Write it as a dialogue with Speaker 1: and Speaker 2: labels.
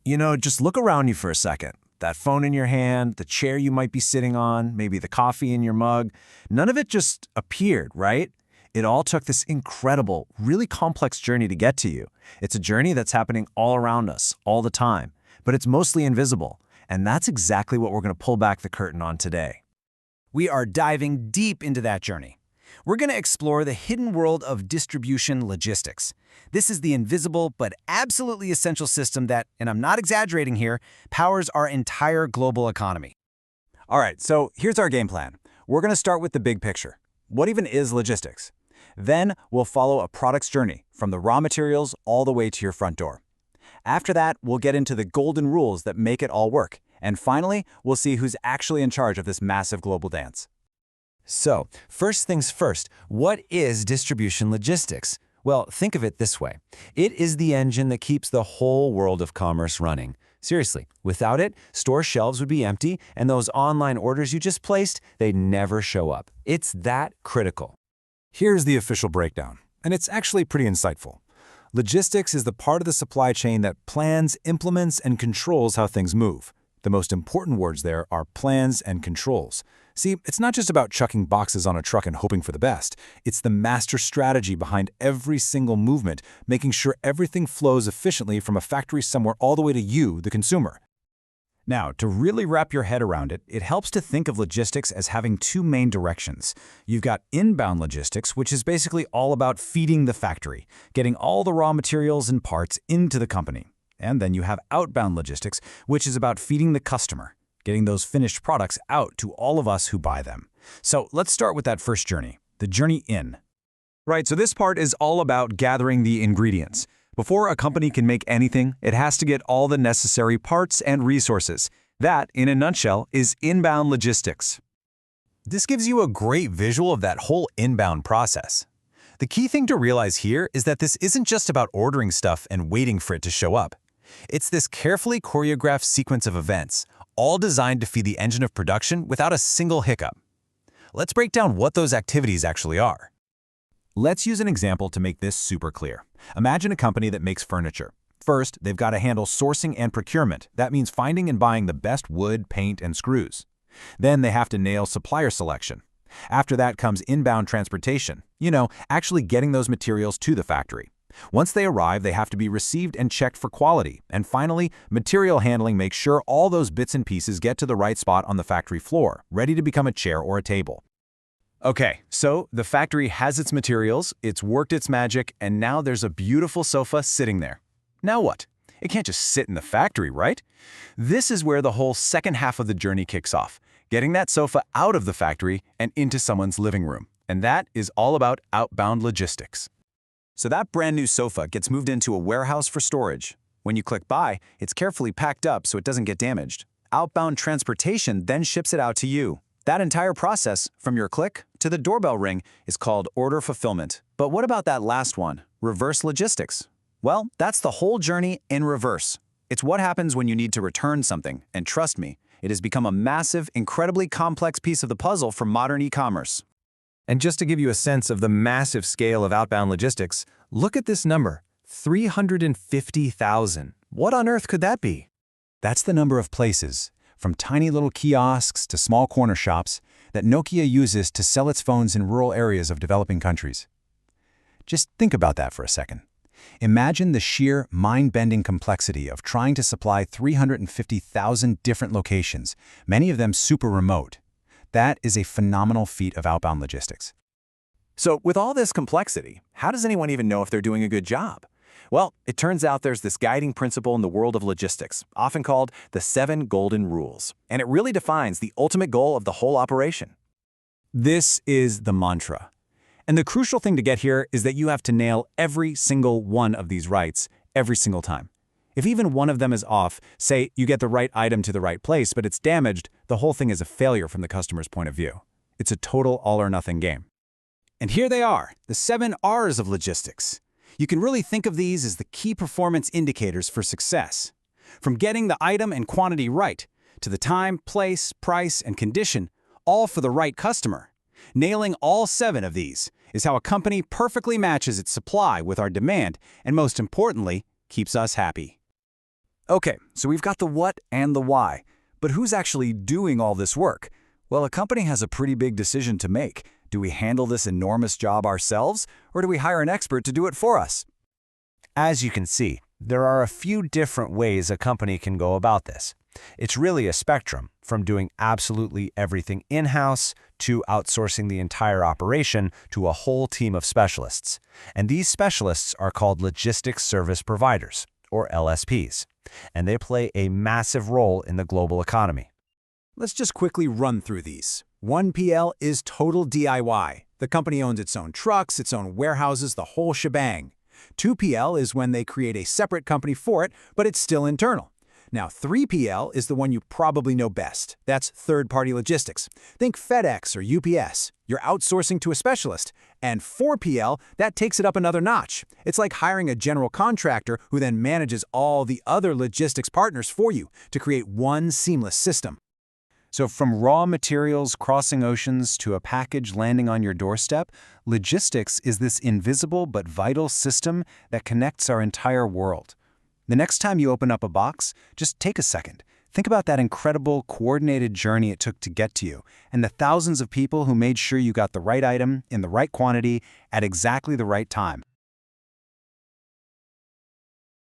Speaker 1: Just look around you for a second. That phone in your hand, the chair you might be sitting on, maybe the coffee in your mug, none of it just appeared, right? It all took this incredible, really complex journey to get to you. It's a journey that's happening all around us, all the time, but it's mostly invisible. And that's exactly what we're going to pull back the curtain on today.
Speaker 2: We are diving deep into that journey. We're going to explore the hidden world of distribution logistics. This is the invisible but absolutely essential system that, and I'm not exaggerating here, powers our entire global economy.
Speaker 3: All right, so here's our game plan. We're going to start with the big picture. What even is logistics? Then we'll follow a product's journey from the raw materials all the way to your front door. After that, we'll get into the golden rules that make it all work. And finally, we'll see who's actually in charge of this massive global dance.
Speaker 4: So, first things first, what is distribution logistics? Well, think of it this way. It is the engine that keeps the whole world of commerce running. Seriously, without it, store shelves would be empty, and those online orders you just placed, they'd never show up. It's that critical.
Speaker 5: Here's the official breakdown, and it's actually pretty insightful. Logistics is the part of the supply chain that plans, implements, and controls how things move. The most important words there are plans and controls. See, it's not just about chucking boxes on a truck and hoping for the best. It's the master strategy behind every single movement, making sure everything flows efficiently from a factory somewhere all the way to you, the consumer.
Speaker 3: Now, to really wrap your head around it, it helps to think of logistics as having two main directions. You've got inbound logistics, which is basically all about feeding the factory, getting all the raw materials and parts into the company. And then you have outbound logistics, which is about feeding the customer, getting those finished products out to all of us who buy them. So let's start with that first journey, the journey in.
Speaker 5: Right, so this part is all about gathering the ingredients. Before a company can make anything, it has to get all the necessary parts and resources. That, in a nutshell, is inbound logistics.
Speaker 4: This gives you a great visual of that whole inbound process. The key thing to realize here is that this isn't just about ordering stuff and waiting for it to show up. It's this carefully choreographed sequence of events, all designed to feed the engine of production without a single hiccup. Let's break down what those activities actually are.
Speaker 3: Let's use an example to make this super clear. Imagine a company that makes furniture. First, they've got to handle sourcing and procurement. That means finding and buying the best wood, paint, and screws. Then they have to nail supplier selection. After that comes inbound transportation, actually getting those materials to the factory. Once they arrive, they have to be received and checked for quality. And finally, material handling makes sure all those bits and pieces get to the right spot on the factory floor, ready to become a chair or a table.
Speaker 1: Okay, so the factory has its materials, it's worked its magic, and now there's a beautiful sofa sitting there. Now what? It can't just sit in the factory, right? This is where the whole second half of the journey kicks off, getting that sofa out of the factory and into someone's living room. And that is all about outbound logistics.
Speaker 3: So that brand new sofa gets moved into a warehouse for storage. When you click buy, it's carefully packed up so it doesn't get damaged. Outbound transportation then ships it out to you. That entire process, from your click to the doorbell ring, is called order fulfillment. But what about that last one, reverse logistics? Well, that's the whole journey in reverse. It's what happens when you need to return something, and trust me, it has become a massive, incredibly complex piece of the puzzle for modern e-commerce.
Speaker 4: And just to give you a sense of the massive scale of outbound logistics, look at this number, 350,000. What on earth could that be?
Speaker 3: That's the number of places, from tiny little kiosks to small corner shops, that Nokia uses to sell its phones in rural areas of developing countries. Just think about that for a second. Imagine the sheer, mind-bending complexity of trying to supply 350,000 different locations, many of them super remote. That is a phenomenal feat of outbound logistics. So with all this complexity, how does anyone even know if they're doing a good job? Well, it turns out there's this guiding principle in the world of logistics, often called the 7 golden rules. And it really defines the ultimate goal of the whole operation. This is the mantra. And the crucial thing to get here is that you have to nail every single one of these rights every single time. If even one of them is off, say you get the right item to the right place, but it's damaged, the whole thing is a failure from the customer's point of view. It's a total all-or-nothing game. And here they are, the 7 R's of logistics. You can really think of these as the key performance indicators for success. From getting the item and quantity right, to the time, place, price, and condition, all for the right customer. Nailing all 7 of these is how a company perfectly matches its supply with our demand and, most importantly, keeps us happy.
Speaker 2: Okay, so we've got the what and the why. But who's actually doing all this work? Well, a company has a pretty big decision to make. Do we handle this enormous job ourselves, or do we hire an expert to do it for us?
Speaker 1: As you can see, there are a few different ways a company can go about this. It's really a spectrum, from doing absolutely everything in-house to outsourcing the entire operation to a whole team of specialists. And these specialists are called logistics service providers, or LSPs, and they play a massive role in the global economy.
Speaker 3: Let's just quickly run through these. 1PL is total DIY. The company owns its own trucks, its own warehouses, the whole shebang. 2PL is when they create a separate company for it, but it's still internal. Now, 3PL is the one you probably know best. That's third-party logistics. Think FedEx or UPS. You're outsourcing to a specialist. And 4PL, that takes it up another notch. It's like hiring a general contractor who then manages all the other logistics partners for you to create one seamless system.
Speaker 1: So from raw materials crossing oceans to a package landing on your doorstep, logistics is this invisible but vital system that connects our entire world. The next time you open up a box, just take a second. Think about that incredible, coordinated journey it took to get to you, and the thousands of people who made sure you got the right item in the right quantity at exactly the right time.